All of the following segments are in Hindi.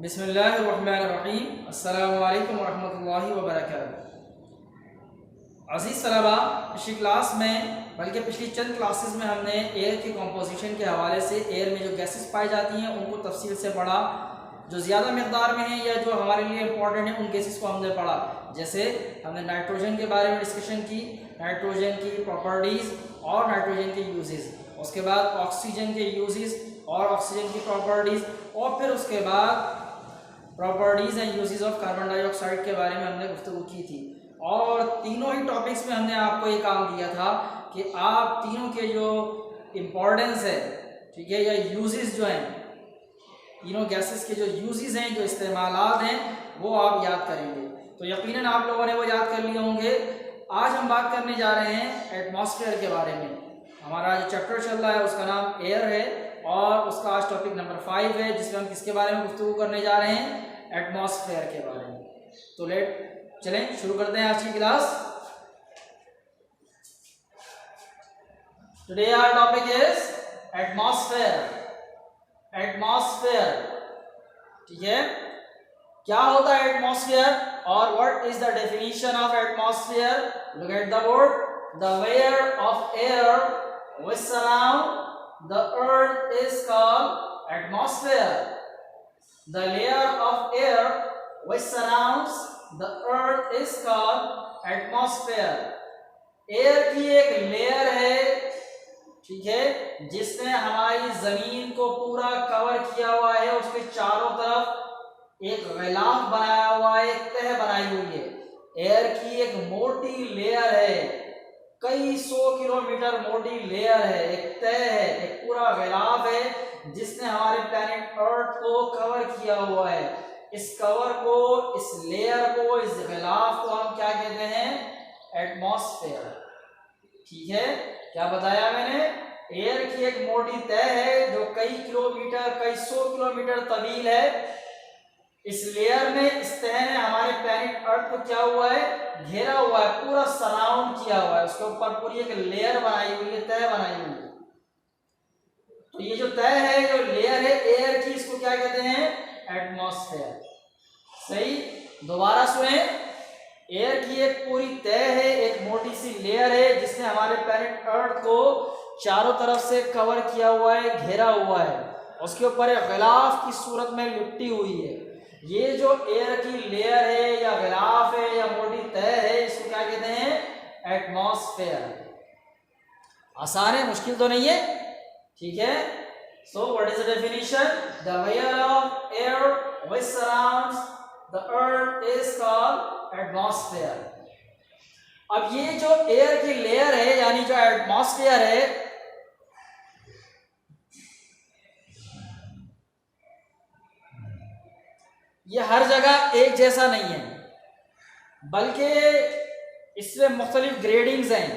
बिस्मिल्लाहिर्रहमानिर्रहीम। अस्सलामु अलैकुम वरहमतुल्लाहि वबरकातुहू। अज़ीज़ तलबा, पिछली क्लास में बल्कि पिछली चंद क्लासेस में हमने एयर की कंपोजिशन के हवाले से एयर में जो गैसेस पाई जाती हैं उनको तफसील से पढ़ा। जो ज़्यादा मकदार में हैं या जो हमारे लिए इम्पोर्टेंट है उन गैसेस को हमने पढ़ा। जैसे हमने नाइट्रोजन के बारे में डिस्कशन की, नाइट्रोजन की प्रॉपर्टीज़ और नाइट्रोजन के यूजेस, उसके बाद ऑक्सीजन के यूजेस और ऑक्सीजन की प्रॉपर्टीज़, और फिर उसके बाद properties and uses of carbon dioxide के बारे में हमने गुफ्तगू की थी। और तीनों ही टॉपिक्स में हमने आपको ये काम दिया था कि आप तीनों के जो इम्पोर्टेंस है, ठीक है, या यूजेस जो हैं, तीनों गैसेस के जो यूजेस हैं, जो इस्तेमालात हैं, वो आप याद करेंगे। तो यकीनन आप लोगों ने वो याद कर लिए होंगे। आज हम बात करने जा रहे हैं एटमॉस्फेयर के बारे में। हमारा जो चैप्टर चल रहा है उसका नाम एयर है और उसका आज टॉपिक नंबर 5 है, जिसमें हम किसके बारे में गुफ्तगू करने जा रहे हैं? एटमॉस्फेयर के बारे में। तो चलें शुरू करते हैं आज की class. Today our topic is atmosphere. Atmosphere, ठीक है, क्या होता है एटमॉस्फेयर और what is the definition of atmosphere? Look at the word, the layer of air which surround the earth is called atmosphere. The layer of air which surrounds the earth is called atmosphere. Air की एक लेयर है, ठीक है, जिसने हमारी जमीन को पूरा कवर किया हुआ है। उसके चारों तरफ एक गिलाफ बनाया हुआ है, एक तह बनाई हुई है। एयर की एक मोटी लेयर है, कई 100 किलोमीटर मोटी लेयर है, एक तह है, एक पूरा गिलाफ है जिसने हमारे प्लैनेट अर्थ को कवर किया हुआ है। इस कवर को, इस लेयर को, इस गिलाफ को हम क्या कहते हैं? एटमॉस्फेयर। ठीक है, क्या बताया मैंने? एयर की एक मोटी तह है जो कई किलोमीटर, कई 100 किलोमीटर तवील है। इस लेयर में, इस तह ने हमारे प्लैनेट अर्थ को क्या हुआ है? घेरा हुआ है, पूरा सराउंड किया हुआ है। उसके ऊपर पूरी एक लेयर बनाई हुई है, तह बनाई हुई है। तो ये जो तह है, जो लेयर है एयर की, इसको क्या कहते हैं? एटमॉस्फेयर। सही, दोबारा सुने। एयर की एक पूरी तह है, एक मोटी सी लेयर है जिसने हमारे प्लैनेट अर्थ को चारों तरफ से कवर किया हुआ है, घेरा हुआ है। उसके ऊपर एक गिलाफ की सूरत में लिपटी हुई है। ये जो एयर की लेयर है या गिलाफ है या मोटी तह है, इसको क्या कहते हैं? एटमॉस्फेयर। आसान है, मुश्किल तो नहीं है, ठीक है। So what is the definition? The layer of air which surrounds the earth is called atmosphere. अब ये जो एयर की लेयर है यानी जो एटमॉस्फेयर है, ये हर जगह एक जैसा नहीं है, बल्कि इसमें मुख्तलिफ ग्रेडिंग्स हैं,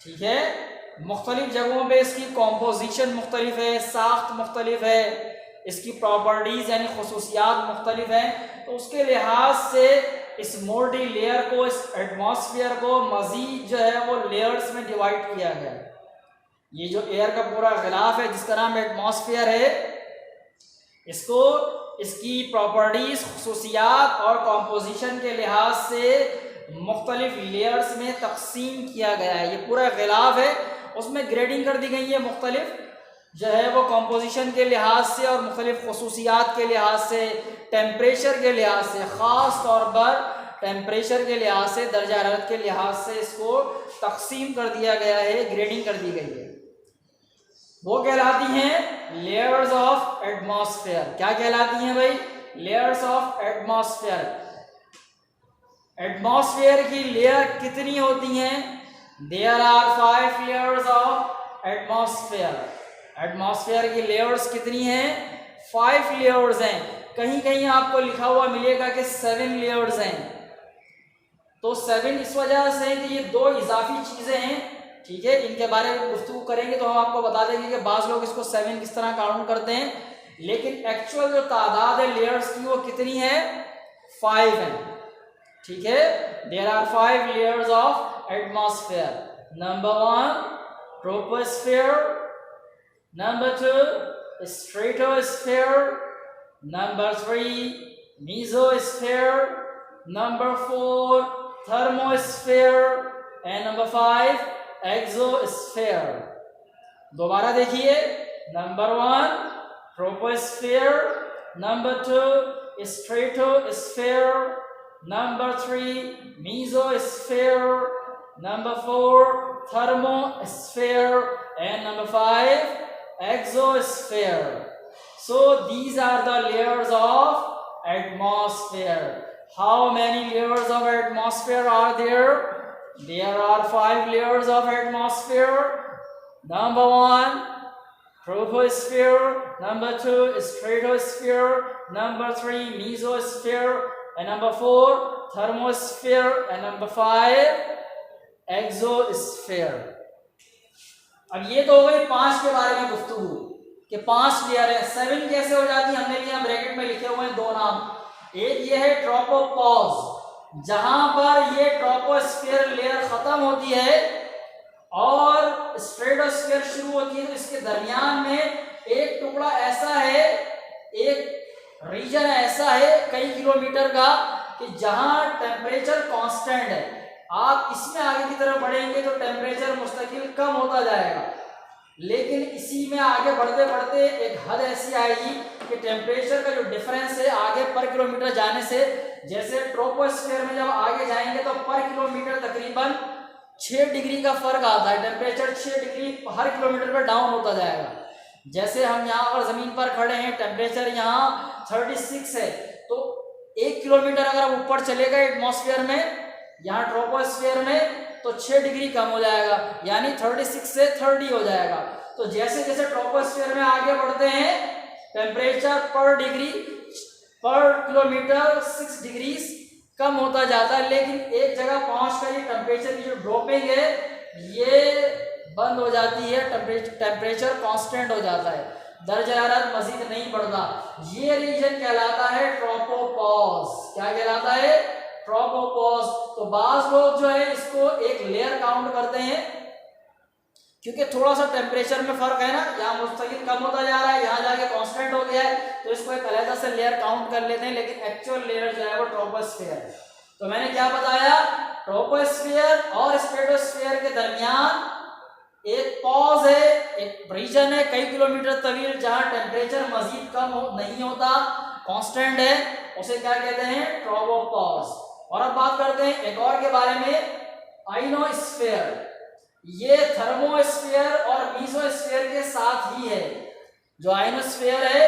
ठीक है। मुख्तलिफ जगहों पे इसकी कॉम्पोजिशन मुख्तलिफ है, साख्त मुख्तलिफ है, इसकी प्रॉपर्टीज़ यानी खुसूसियात मुख्तलिफ हैं। तो उसके लिहाज से इस मोटी लेयर को, इस एटमॉस्फेयर को मज़ीद जो है वो लेयर्स में डिवाइड किया गया। ये जो एयर का पूरा गिलाफ है जिसका नाम एटमॉस्फेयर है, इसको इसकी प्रॉपर्टीज, खुसूसियात और कॉम्पोजिशन के लिहाज से मुख्तलिफ लेयर्स में तकसीम किया गया है। ये पूरा गिलाफ है, उसमें ग्रेडिंग कर दी गई है मुख्तलिफ जो है वो कॉम्पोजिशन के लिहाज से और मुख्तलिफ खुसूसियात के लिहाज से, टेम्परेचर के लिहाज से, ख़ास तौर पर टेम्परेचर के लिहाज से, दर्जा हरारत के लिहाज से इसको तकसीम कर दिया गया है, ग्रेडिंग कर दी गई है। वो कहलाती हैं लेयर्स ऑफ एटमॉस्फेयर। क्या कहलाती हैं भाई? Layers of atmosphere. एटमॉस्फेयर की लेयर कितनी होती हैं? There are 5 layers of atmosphere. Atmosphere की लेयर्स कितनी हैं? 5 लेयर्स हैं। कहीं कहीं आपको लिखा हुआ मिलेगा कि 7 लेयर्स हैं। तो 7 इस वजह से कि ये 2 इजाफी चीजें हैं, ठीक है। इनके बारे में गुफ्तगू करेंगे तो हम आपको बता देंगे कि बाज़ लोग इसको 7 किस तरह काउंट करते हैं, लेकिन एक्चुअल जो तादाद है लेयर्स की वो कितनी है? 5 है, ठीक है। There are 5 layers of atmosphere. Number 1 troposphere, number 2 stratosphere, Number 3 mesosphere, number 4 thermosphere and number 5 exosphere. दोबारा देखिए, number 1 troposphere, number 2 stratosphere, number 3 mesosphere, number 4 thermosphere and number 5 exosphere. So these are the layers of atmosphere. How many layers of atmosphere are there? There are 5 layers of atmosphere. Number 1 troposphere, number 2 stratosphere, number 3 mesosphere and number 4 thermosphere and number 5 exosphere. अब ये तो हो गई 5 के बारे में गुफ्तगू कि 5 लेयर है। 7 कैसे हो जाती है, हमने भी यहाँ ब्रैकेट में लिखे हुए हैं 2 नाम। एक ये है ट्रोपोपॉज, जहां पर ये ट्रोपोस्फीयर लेयर खत्म होती है और स्ट्रेटोस्फीयर शुरू होती है, तो इसके दरमियान में एक टुकड़ा ऐसा है, एक रीजन ऐसा है कई किलोमीटर का कि जहां टेम्परेचर कांस्टेंट है। आप इसमें आगे की तरफ बढ़ेंगे तो टेम्परेचर मुस्तकिल कम होता जाएगा, लेकिन इसी में आगे बढ़ते बढ़ते एक हद ऐसी आएगी कि टेम्परेचर का जो डिफरेंस है आगे पर किलोमीटर जाने से, जैसे ट्रोपोस्फीयर में जब आगे जाएंगे तो पर किलोमीटर तकरीबन 6 डिग्री का फर्क आता है। टेम्परेचर 6 डिग्री हर किलोमीटर पर डाउन होता जाएगा। जैसे हम यहाँ पर जमीन पर खड़े हैं, टेम्परेचर यहाँ 36 है, तो 1 किलोमीटर अगर आप ऊपर चले गए एटमॉस्फेयर में, यहाँ ट्रोपोस्फीयर में, तो 6 डिग्री कम हो जाएगा, यानी 36 से 30 हो जाएगा। तो जैसे जैसे ट्रोपोस्फीयर में आगे बढ़ते हैं टेम्परेचर पर डिग्री पर किलोमीटर 6 डिग्री कम होता जाता है, लेकिन एक जगह पहुंचकर ये टेम्परेचर की जो ड्रॉपिंग है ये बंद हो जाती है, टेम्परेचर कांस्टेंट हो जाता है, दर्जा हरारत मजीद नहीं बढ़ता। ये रीजन कहलाता है ट्रोपोपॉज। क्या कहलाता है? ट्रोपोपॉज। तो बाज लोग जो है इसको एक लेयर काउंट करते हैं, क्योंकि थोड़ा सा टेम्परेचर में फर्क है ना, यहाँ मुस्तकिल कम होता जा रहा है, यहाँ जाके कांस्टेंट हो गया है, तो इसको एक अलग से लेयर काउंट कर लेते हैं, लेकिन एक्चुअल लेयर जो है वो ट्रोपोस्फीयर है। तो मैंने क्या बताया, ट्रोपोस्फीयर और स्ट्रेटोस्फीयर के दरमियान एक पॉज है, एक रीजन है कई किलोमीटर तवील जहां टेम्परेचर मजीद कम नहीं होता, कांस्टेंट है, उसे क्या कहते हैं? ट्रोपोपॉज। और अब बात करते हैं एक और के बारे में, आइनोस्फीयर। ये थर्मोस्फीयर और मीसोस्फीयर के साथ ही है। जो आइनोस्फीयर है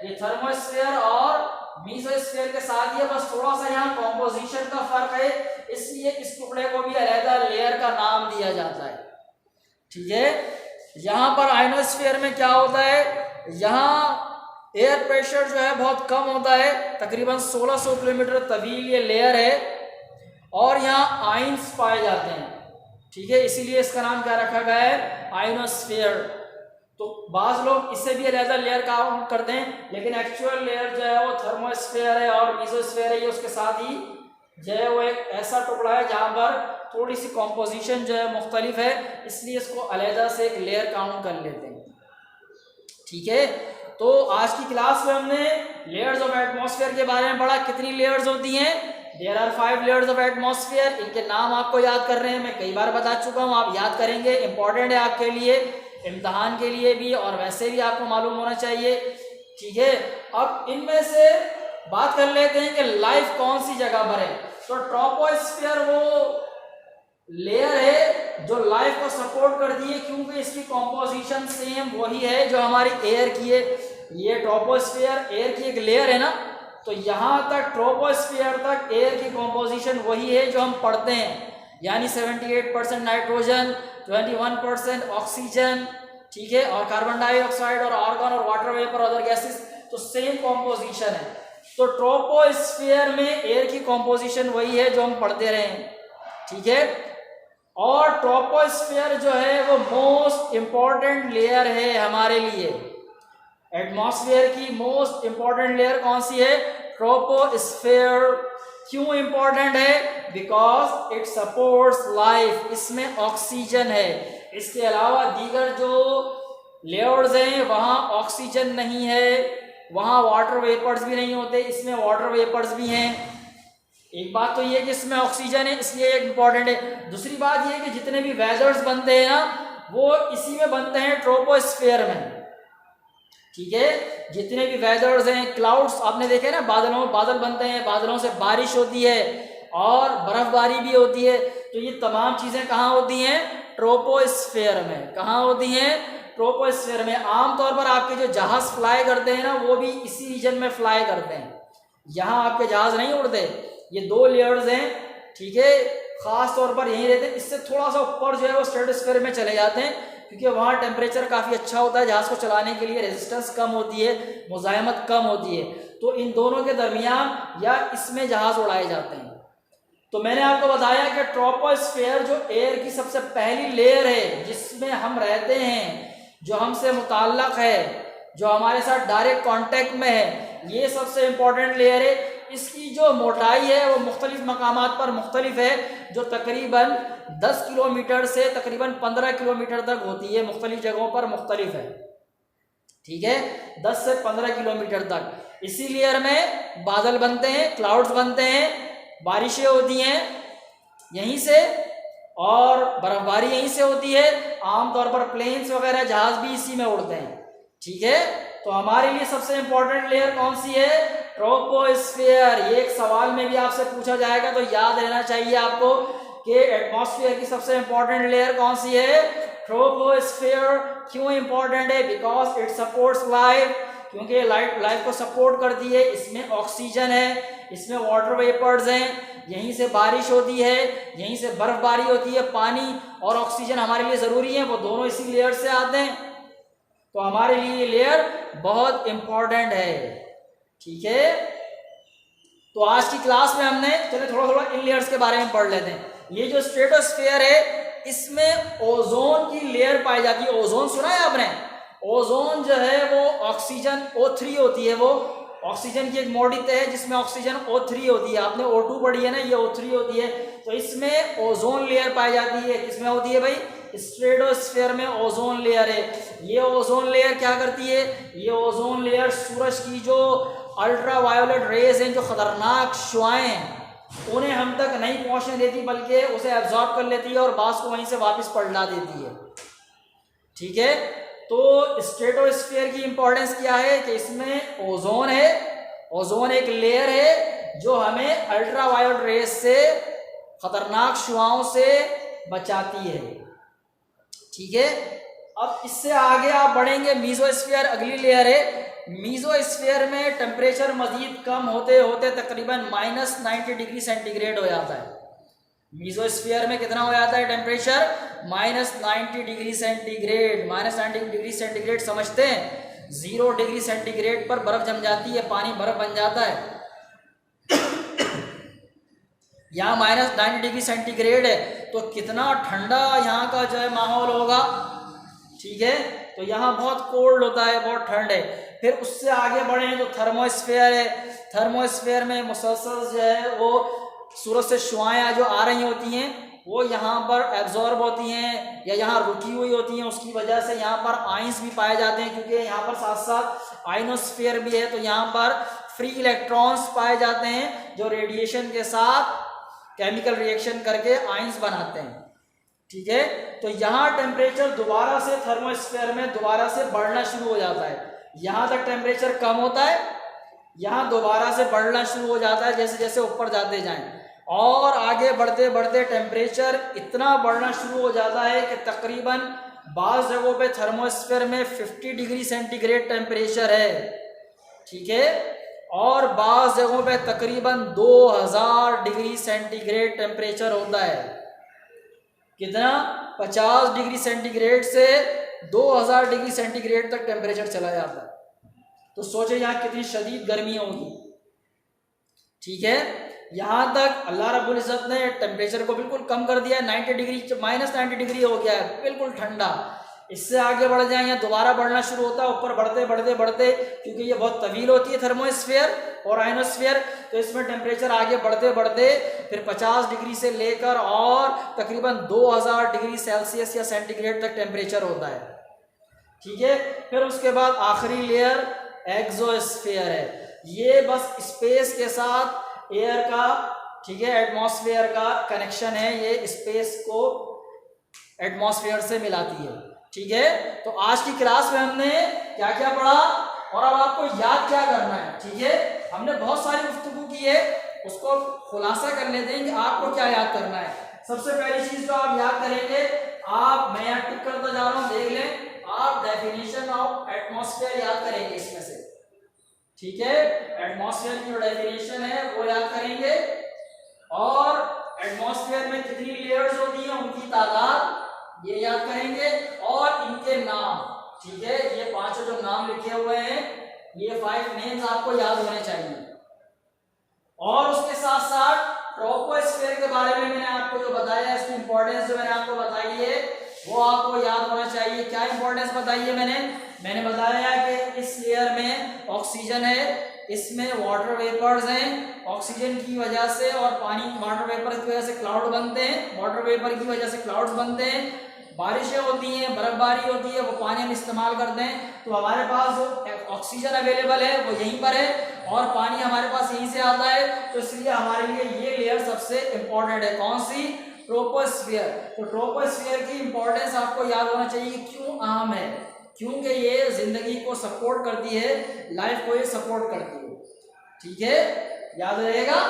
ये थर्मोस्फीयर और मीसोस्फीयर के साथ ही है, बस थोड़ा सा यहाँ कॉम्पोजिशन का फर्क है, इसलिए इस टुकड़े को भी अलग लेयर का नाम दिया जाता है। ठीक है, यहाँ पर आइनोस्फीयर में क्या होता है, यहाँ एयर प्रेशर जो है बहुत कम होता है, तकरीबन 1600 किलोमीटर तवील ये लेयर है, और यहाँ आइंस पाए जाते हैं। ठीक है, इसीलिए इसका नाम क्या रखा गया है? आइनोस्फीयर। तो बाज लोग इससे भी अलग लेयर काउंट करते हैं, लेकिन एक्चुअल लेयर जो है वो थर्मोस्फीयर है और मीसोस्फीयर है, ये उसके साथ ही जो है वो एक ऐसा टुकड़ा है जहाँ पर थोड़ी सी कॉम्पोजिशन जो है मुख्तलिफ है, इसलिए इसको अलग से एक लेयर काउंट कर लेते हैं। ठीक है, तो आज की क्लास में हमने लेयर्स ऑफ एटमॉस्फेयर के बारे में पढ़ा। कितनी लेयर्स होती हैं? There are 5 layers of atmosphere. इनके नाम आपको याद कर रहे हैं, मैं कई बार बता चुका हूँ, आप याद करेंगे, इंपॉर्टेंट है आपके लिए, इम्तहान के लिए भी और वैसे भी आपको मालूम होना चाहिए। ठीक है, अब इनमें से बात कर लेते हैं कि लाइफ कौन सी जगह पर है। तो ट्रोपोस्फीयर वो लेयर है जो लाइफ को सपोर्ट करती है, क्योंकि इसकी कॉम्पोजिशन सेम वही है जो हमारी एयर की है। ये ट्रोपोस्फीयर एयर की एक लेयर है ना, तो यहाँ तक ट्रोपोस्फीयर तक एयर की कॉम्पोजिशन वही है जो हम पढ़ते हैं, यानी 78% नाइट्रोजन, 21% ऑक्सीजन, ठीक है, और कार्बन डाइऑक्साइड और आर्गन और वाटर वेपर अदर गैसेस, तो सेम कॉम्पोजिशन है। तो ट्रोपोस्फीयर में एयर की कॉम्पोजिशन वही है जो हम पढ़ते रहे हैं। ठीक है, और ट्रोपोस्फीयर जो है वो मोस्ट इंपॉर्टेंट लेयर है हमारे लिए। एटमॉस्फेयर की मोस्ट इंपॉर्टेंट लेयर कौन सी है? ट्रोपोस्फीयर। क्यों इंपॉर्टेंट है? बिकॉज इट सपोर्ट्स लाइफ, इसमें ऑक्सीजन है। इसके अलावा दीगर जो लेयर्स हैं वहां ऑक्सीजन नहीं है। वहाँ वाटर वेपर्स भी नहीं होते, इसमें वाटर वेपर्स भी हैं। एक बात तो ये है कि इसमें ऑक्सीजन है, इसलिए एक इम्पॉर्टेंट है। दूसरी बात ये है कि जितने भी वेदर्स बनते हैं ना वो इसी में बनते हैं, ट्रोपोस्फेयर में। ठीक है, जितने भी वेदर्स हैं, क्लाउड्स आपने देखे ना, बादल बनते हैं, बादलों से बारिश होती है और बर्फबारी भी होती है। तो ये तमाम चीजें कहाँ होती हैं? ट्रोपोस्फेयर में। कहाँ होती हैं? ट्रोपोस्फेयर में। आमतौर पर आपके जो जहाज फ्लाई करते हैं ना वो भी इसी रीजन में फ्लाई करते हैं, यहाँ आपके जहाज नहीं उड़ते। ये 2 लेयर्स हैं, ठीक है, खास तौर पर यहीं रहते हैं। इससे थोड़ा सा ऊपर जो है वो स्ट्रेटोस्फेयर में चले जाते हैं, क्योंकि वहाँ टेम्परेचर काफ़ी अच्छा होता है, जहाज़ को चलाने के लिए रेजिस्टेंस कम होती है, मुज़ाहमत कम होती है। तो इन दोनों के दरमियान या इसमें जहाज़ उड़ाए जाते हैं। तो मैंने आपको बताया कि ट्रोपोस्फेयर जो एयर की सबसे पहली लेयर है जिसमें हम रहते हैं, जो हमसे मुताल्लक़ है, जो हमारे साथ डायरेक्ट कांटेक्ट में है, ये सबसे इम्पोर्टेंट लेयर है। इसकी जो मोटाई है वो मुख्तलिफ मकामात पर मुख्तलिफ है, जो तकरीबन 10 किलोमीटर से तकरीबन 15 किलोमीटर तक होती है, मुख्तलिफ जगहों पर मुख्तलिफ है। ठीक है, 10 से 15 किलोमीटर तक। इसी लेयर में बादल बनते हैं, क्लाउड्स बनते हैं, बारिशें होती हैं यहीं से और बर्फबारी यहीं से होती है। आमतौर पर प्लेन्स वगैरह जहाज भी इसी में उड़ते हैं। ठीक है, तो हमारे लिए सबसे इंपॉर्टेंट लेयर कौन सी है? ट्रोपोस्फेयर। ये एक सवाल में भी आपसे पूछा जाएगा, तो याद रहना चाहिए आपको कि एटमॉस्फेयर की सबसे इंपॉर्टेंट लेयर कौन सी है? ट्रोपोस्फेयर। क्यों इंपॉर्टेंट है? बिकॉज इट सपोर्ट्स लाइफ, क्योंकि लाइफ को सपोर्ट करती है। इसमें ऑक्सीजन है, इसमें वाटर वेपर्स हैं, यहीं से बारिश होती है, यहीं से बर्फबारी होती है। पानी और ऑक्सीजन हमारे लिए ज़रूरी है, वो दोनों इसी लेयर से आते हैं। तो हमारे लिए ये लेयर बहुत इंपॉर्टेंट है। ठीक है, तो आज की क्लास में हमने चले थोड़ा इन लेयर्स के बारे में पढ़ लेते हैं। ये जो स्ट्रेटोस्फेयर है इसमें ओजोन की लेयर पाई जाती है। ओजोन सुना है आपने? ओजोन जो है वो ऑक्सीजन O3 होती है, वो ऑक्सीजन की एक मॉडित है जिसमें ऑक्सीजन O3 होती है। आपने O2 पढ़ी है ना, ये O3 होती है। तो इसमें ओजोन लेयर पाई जाती है। किसमें होती है भाई? स्ट्रेटोस्फेयर में ओजोन लेयर है। ये ओजोन लेयर क्या करती है? ये ओजोन लेयर सूरज की जो अल्ट्रा वायोलेट रेज हैं, जो खतरनाक शुआएं हैं, उन्हें हम तक नहीं पहुंचने देती, बल्कि उसे एब्जॉर्ब कर लेती है और बास को वहीं से वापस पलटा देती है। ठीक है, तो स्ट्रेटोस्फेयर की इंपॉर्टेंस क्या है कि इसमें ओजोन है। ओजोन एक लेयर है जो हमें अल्ट्रा वायोलेट रेज से, खतरनाक शुआओं से बचाती है। ठीक है, अब इससे आगे आप बढ़ेंगे, मीजोस्फीयर अगली लेयर है। मीजोस्फीयर में टेम्परेचर मजीद कम होते होते तकरीबन -90 डिग्री सेंटीग्रेड हो जाता है। मीजोस्फीयर में कितना हो जाता है temperature? -90 degree centigrade. -90 degree centigrade समझते हैं? 0 डिग्री सेंटीग्रेड पर बर्फ जम जाती है, पानी बर्फ बन जाता है। यहाँ -90 डिग्री सेंटीग्रेड है, तो कितना ठंडा यहाँ का जो है माहौल होगा। ठीक है, तो यहाँ बहुत कोल्ड होता है, बहुत ठंड है। फिर उससे आगे बढ़े तो थर्मोस्फेयर है। थर्मोस्फेयर में मुसलसल जो है वो सूरज से शुआएं जो आ रही होती हैं वो यहाँ पर एब्जॉर्ब होती हैं या यहाँ रुकी हुई होती हैं। उसकी वजह से यहाँ पर आइंस भी पाए जाते हैं, क्योंकि यहाँ पर साथ साथ आइनोस्फेयर भी है। तो यहाँ पर फ्री इलेक्ट्रॉन्स पाए जाते हैं जो रेडिएशन के साथ केमिकल रिएक्शन करके आइंस बनाते हैं। ठीक है, तो यहाँ टेम्परेचर दोबारा से थर्मोस्फेयर में दोबारा से बढ़ना शुरू हो जाता है। यहाँ तक टेम्परेचर कम होता है, यहाँ दोबारा से बढ़ना शुरू हो जाता है जैसे जैसे ऊपर जाते जाएं, और आगे बढ़ते बढ़ते टेम्परेचर इतना बढ़ना शुरू हो जाता है कि तकरीबन बाज़ जगहों पे थर्मोस्फेयर में 50 डिग्री सेंटीग्रेड टेम्परेचर है। ठीक है, और बाज़ जगहों पे तकरीबन 2000 डिग्री सेंटीग्रेड टेम्परेचर होता है। कितना? 50 डिग्री सेंटीग्रेड से 2000 डिग्री सेंटीग्रेड तक टेम्परेचर चला जाता है। तो सोचे यहाँ कितनी शदीद गर्मी होगी। ठीक है, यहाँ तक अल्लाह रब्बुल इज़्ज़त ने टेम्परेचर को बिल्कुल कम कर दिया है। 90 डिग्री -90 डिग्री हो गया है, बिल्कुल ठंडा। इससे आगे बढ़ जाएंगे, दोबारा बढ़ना शुरू होता है ऊपर बढ़ते बढ़ते बढ़ते, क्योंकि ये बहुत तवील होती है थर्मोस्फेयर और आइनोस्फेयर। तो इसमें टेम्परेचर आगे बढ़ते बढ़ते फिर 50 डिग्री से लेकर और तकरीबन 2000 डिग्री सेल्सियस या सेंटीग्रेड तक टेम्परेचर होता है। ठीक है, फिर उसके बाद आखिरी लेयर एक्सोस्फीयर है। ये बस स्पेस के साथ एयर का, ठीक है, एटमॉस्फेयर का कनेक्शन है, ये स्पेस को एटमॉस्फेयर से मिलाती है। ठीक है, तो आज की क्लास में हमने क्या क्या पढ़ा और अब आपको याद क्या करना है। ठीक है, हमने बहुत सारी गुफ्तगू की है, उसको खुलासा कर लेते हैं कि आपको क्या याद करना है। सबसे पहली चीज जो आप याद करेंगे, आप, मैं यहाँ टिक करता जा रहा हूँ, देख लें, आप डेफिनेशन ऑफ एटमॉस्फेयर याद करेंगे इसमें से। ठीक है, एटमॉस्फेयर की जो डेफिनेशन है वो याद करेंगे, और एटमॉस्फेयर में कितनी लेयर्स होती हैं उनकी तादाद ये याद करेंगे, और इनके नाम। ठीक है, ये 5 जो नाम लिखे हुए हैं, ये 5 नेम्स आपको याद होने चाहिए। और उसके साथ साथ ट्रोपोस्फीयर के बारे में मैंने आपको जो बताया, इसकी इंपॉर्टेंस जो मैंने आपको बताई है वो आपको याद होना चाहिए। क्या इंपॉर्टेंस बताई है मैंने बताया कि इस लेयर में ऑक्सीजन है, इसमें वाटर वेपर्स हैं, ऑक्सीजन की वजह से और पानी, वाटर वेपर की वजह से क्लाउड बनते हैं, वाटर वेपर की वजह से क्लाउड्स बनते हैं, बारिशें होती हैं, बर्फबारी होती है, वो पानी हम इस्तेमाल करते हैं। तो हमारे पास जो ऑक्सीजन अवेलेबल है वो यहीं पर है, और पानी हमारे पास यहीं से आता है, तो इसलिए हमारे लिए ये लेयर सबसे इंपॉर्टेंट है। कौन सी? ट्रोपोस्फीयर। तो ट्रोपोस्फीयर की इंपॉर्टेंस आपको याद होना चाहिए। क्यों अहम है? क्योंकि ये जिंदगी को सपोर्ट करती है, लाइफ को ये सपोर्ट करती है। ठीक है, याद रहेगा।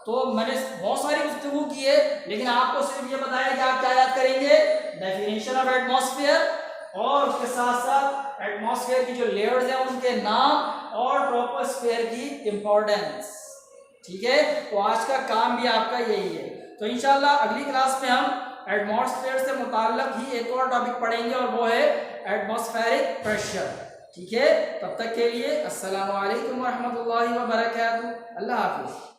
तो मैंने बहुत सारी गुफ्तगू की है, लेकिन आपको सिर्फ ये बताया कि आप क्या याद करेंगे, डेफिनेशन ऑफ एटमॉस्फेयर, और उसके साथ साथ एटमॉस्फेयर की जो लेयर्स हैं उनके नाम, और ट्रोपोस्फीयर की इंपॉर्टेंस। ठीक है, तो आज का काम भी आपका यही है। तो इंशाल्लाह अगली क्लास में हम एटमॉस्फेयर से मुताल्लिक ही एक और टॉपिक पढ़ेंगे, और वो है एटमॉस्फेरिक प्रेशर। ठीक है, तब तक के लिए अस्सलाम वालेकुम व रहमतुल्लाहि व बरकातहू। अल्लाह हाफिज।